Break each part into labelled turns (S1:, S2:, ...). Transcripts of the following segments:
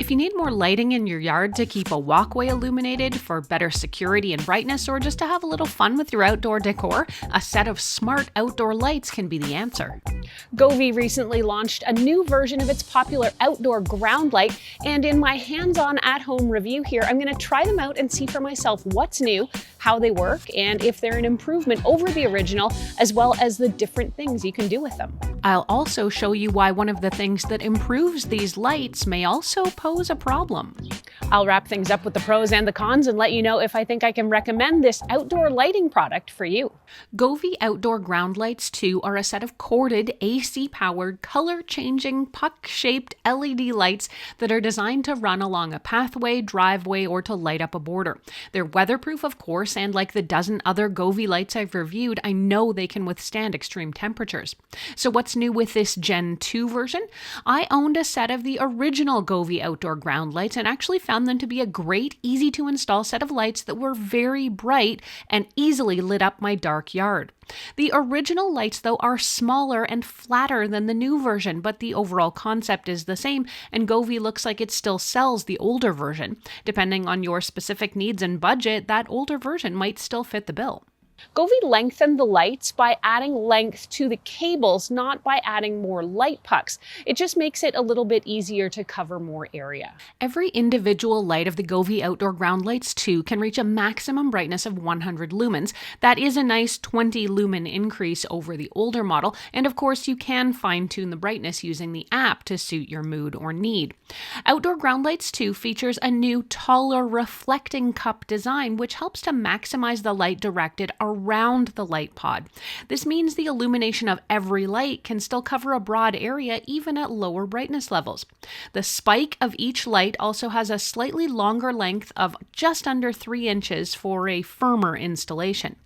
S1: If you need more lighting in your yard to keep a walkway illuminated for better security and brightness, or just to have a little fun with your outdoor decor, a set of smart outdoor lights can be the answer.
S2: Govee recently launched a new version of its popular outdoor ground light, and in my hands-on at-home review here, I'm going to try them out and see for myself what's new, how they work, and if they're an improvement over the original, as well as the different things you can do with them.
S1: I'll also show you why one of the things that improves these lights may also pose a problem.
S2: I'll wrap things up with the pros and the cons and let you know if I think I can recommend this outdoor lighting product for you.
S1: Govee Outdoor Ground Lights 2 are a set of corded, AC-powered, color-changing, puck-shaped LED lights that are designed to run along a pathway, driveway, or to light up a border. They're weatherproof, of course, and like the dozen other Govee lights I've reviewed, I know they can withstand extreme temperatures. So what's new with this Gen 2 version? I owned a set of the original Govee Outdoor Ground Lights and actually found them to be a great, easy-to-install set of lights that were very bright and easily lit up my dark yard. The original lights, though, are smaller and flatter than the new version, but the overall concept is the same, and Govee looks like it still sells the older version. Depending on your specific needs and budget, that older version might still fit the bill.
S2: Govee lengthened the lights by adding length to the cables, not by adding more light pucks. It just makes it a little bit easier to cover more area.
S1: Every individual light of the Govee Outdoor Ground Lights 2 can reach a maximum brightness of 100 lumens. That is a nice 20 lumen increase over the older model, and of course you can fine-tune the brightness using the app to suit your mood or need. Outdoor Ground Lights 2 features a new, taller, reflecting cup design, which helps to maximize the light directed around the light pod. This means the illumination of every light can still cover a broad area even at lower brightness levels. The spike of each light also has a slightly longer length of just under 3 inches for a firmer installation.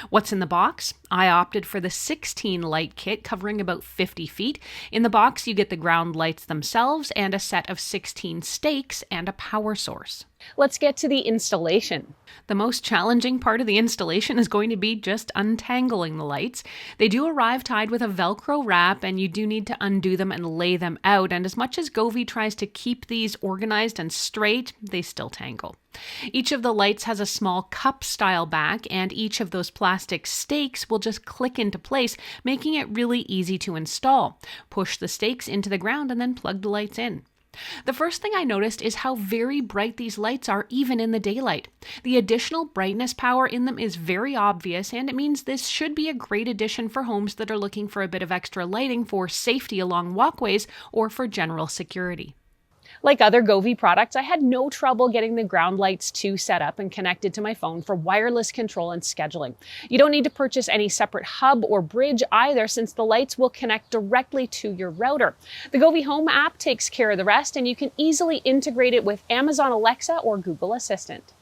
S1: What's in the box? I opted for the 16 light kit covering about 50 feet. In the box, you get the ground lights themselves and a set of 16 stakes and a power source.
S2: Let's get to the installation.
S1: The most challenging part of the installation is going to be just untangling the lights. They do arrive tied with a Velcro wrap, and you do need to undo them and lay them out, and as much as Govee tries to keep these organized and straight, they still tangle. Each of the lights has a small cup-style back, and each of those plastic stakes will just click into place, making it really easy to install. Push the stakes into the ground and then plug the lights in. The first thing I noticed is how very bright these lights are even in the daylight. The additional brightness power in them is very obvious, and it means this should be a great addition for homes that are looking for a bit of extra lighting for safety along walkways or for general security.
S2: Like other Govee products, I had no trouble getting the Ground Lights 2 set up and connected to my phone for wireless control and scheduling. You don't need to purchase any separate hub or bridge either, since the lights will connect directly to your router. The Govee Home app takes care of the rest, and you can easily integrate it with Amazon Alexa or Google Assistant.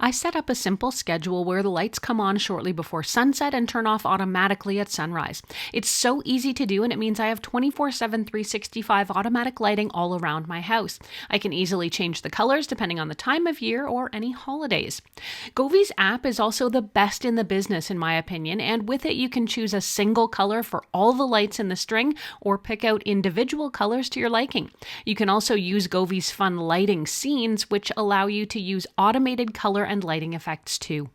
S1: I set up a simple schedule where the lights come on shortly before sunset and turn off automatically at sunrise. It's so easy to do, and it means I have 24/7 365 automatic lighting all around my house. I can easily change the colors depending on the time of year or any holidays. Govee's app is also the best in the business in my opinion, and with it you can choose a single color for all the lights in the string or pick out individual colors to your liking. You can also use Govee's fun lighting scenes, which allow you to use automated color and lighting effects too.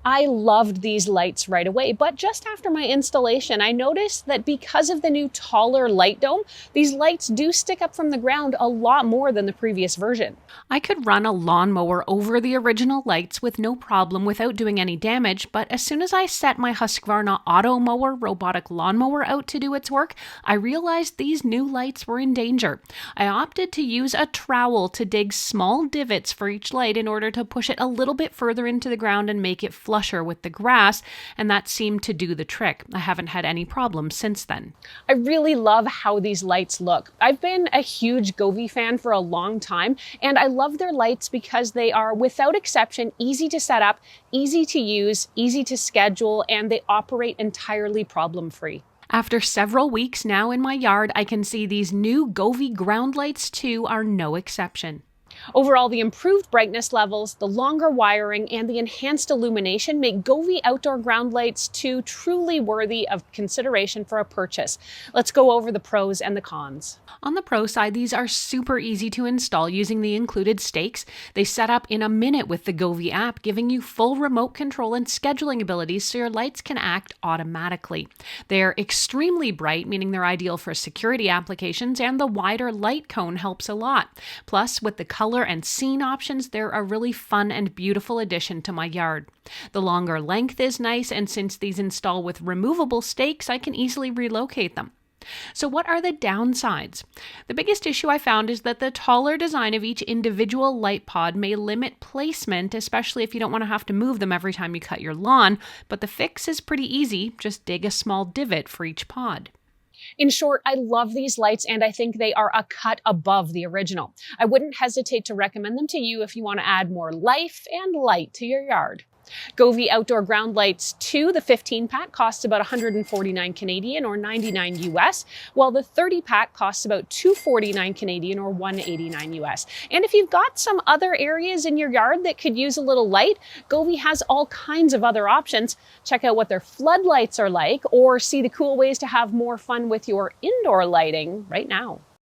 S2: I loved these lights right away, but just after my installation, I noticed that because of the new taller light dome, these lights do stick up from the ground a lot more than the previous version.
S1: I could run a lawnmower over the original lights with no problem without doing any damage, but as soon as I set my Husqvarna Auto Mower robotic lawnmower out to do its work, I realized these new lights were in danger. I opted to use a trowel to dig small divots for each light in order to push it a little bit further into the ground and make it flusher with the grass, and that seemed to do the trick. I haven't had any problems since then.
S2: I really love how these lights look. I've been a huge Govee fan for a long time, and I love their lights because they are, without exception, easy to set up, easy to use, easy to schedule, and they operate entirely problem-free.
S1: After several weeks now in my yard, I can see these new Govee Ground Lights 2 are no exception.
S2: Overall, the improved brightness levels, the longer wiring, and the enhanced illumination make Govee Outdoor Ground Lights 2 truly worthy of consideration for a purchase. Let's go over the pros and the cons.
S1: On the pro side, these are super easy to install using the included stakes. They set up in a minute with the Govee app, giving you full remote control and scheduling abilities so your lights can act automatically. They're extremely bright, meaning they're ideal for security applications, and the wider light cone helps a lot. Plus, with the color and scene options, they're a really fun and beautiful addition to my yard. The longer length is nice, and since these install with removable stakes, I can easily relocate them. So what are the downsides? The biggest issue I found is that the taller design of each individual light pod may limit placement, especially if you don't want to have to move them every time you cut your lawn, but the fix is pretty easy. Just dig a small divot for each pod.
S2: In short, I love these lights and I think they are a cut above the original. I wouldn't hesitate to recommend them to you if you want to add more life and light to your yard. Govee Outdoor Ground Lights 2, the 15-pack, costs about 149 Canadian or 99 US, while the 30-pack costs about 249 Canadian or 189 US. And if you've got some other areas in your yard that could use a little light, Govee has all kinds of other options. Check out what their floodlights are like or see the cool ways to have more fun with your indoor lighting right now.